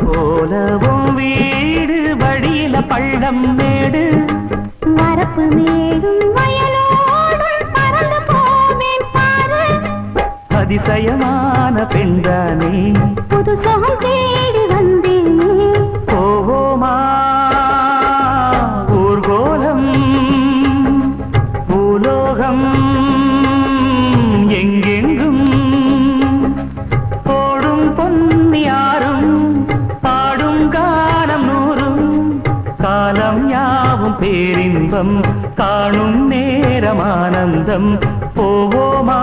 போலவும் வீடு வழியில பள்ளம் மேடு வரப்பு மேடும் வயலோடும் பறந்து போவேன் பாரு அதிசயமான பெண்தானே புது சுகம் தேடி வந்தேன் போவோமா ஊர்கோலம் பூலோகம் எங்கெங்கும் ஓடும் பொன்னியாரும் பாடும் காலம் நூறும் காலம் யாவும் பேரின்பம் காணும் நேரம் ஆனந்தம் போவோமா